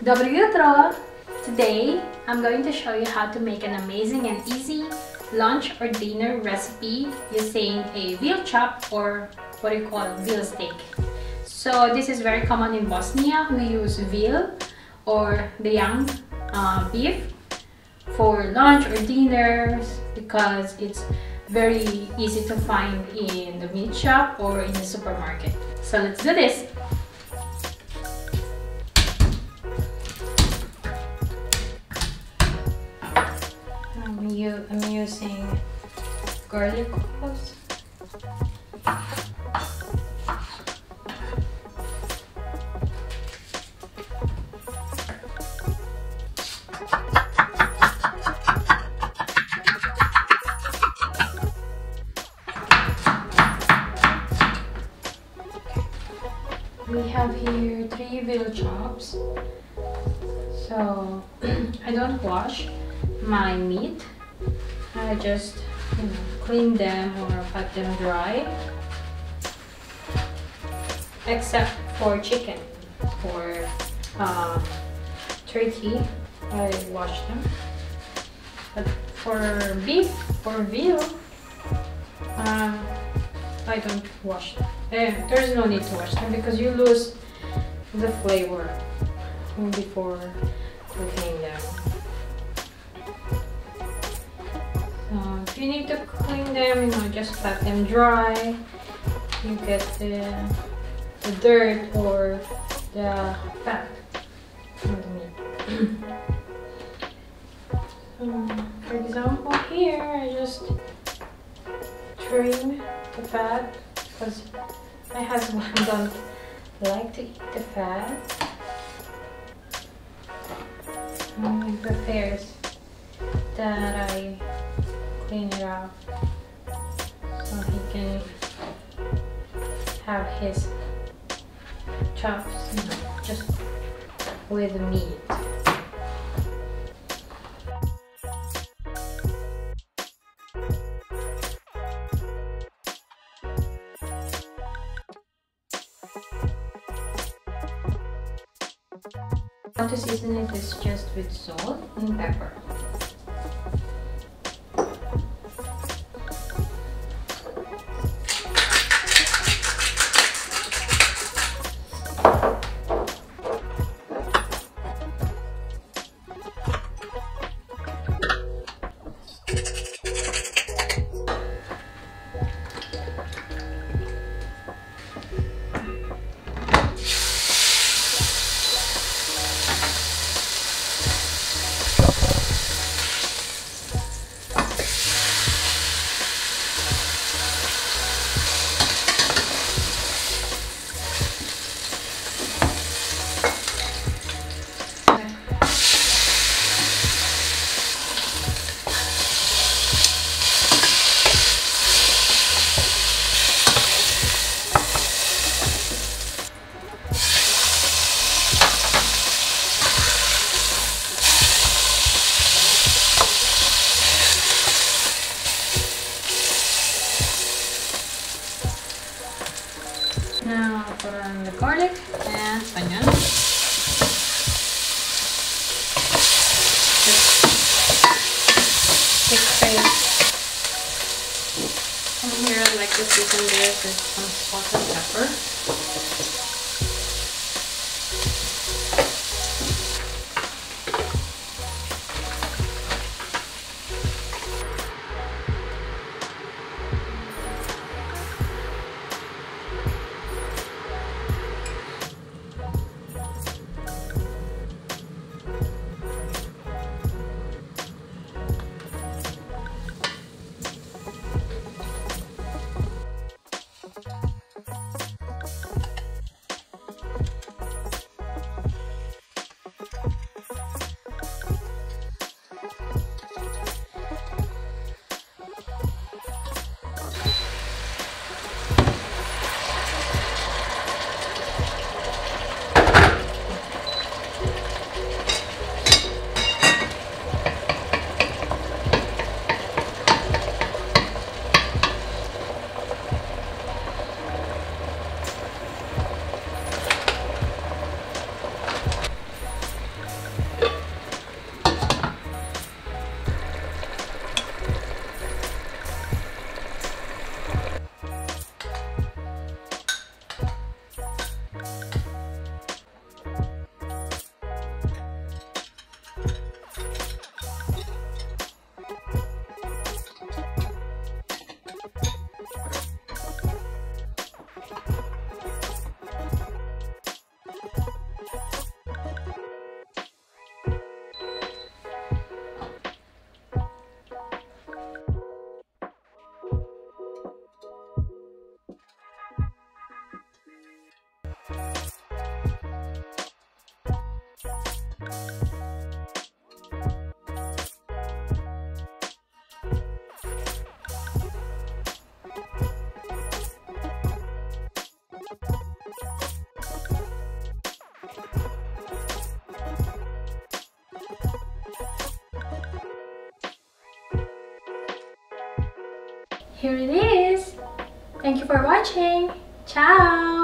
Доброе утро! Today, I'm going to show you how to make an amazing and easy lunch or dinner recipe using a veal chop, or what you call veal steak. So this is very common in Bosnia. We use veal or the young beef for lunch or dinners because it's very easy to find in the meat shop or in the supermarket. So let's do this! I'm using garlic cloves. We have here 3 veal chops. So I don't wash my meat. I just clean them or pat them dry, except for chicken. For turkey, I wash them. But for beef or veal, I don't wash them. There's no need to wash them because you lose the flavor before cooking them. If you need to clean them, just pat them dry. You get the dirt or the fat from the meat. For example, here I just trim the fat because my husband don't like to eat the fat. He prefers that I clean it up so he can have his chops just with the meat. How to season it is just with salt and pepper. Now put on the garlic and onion. Just thick paste. And here I like to season this with some salt and pepper. Here it is. Thank you for watching. Ciao!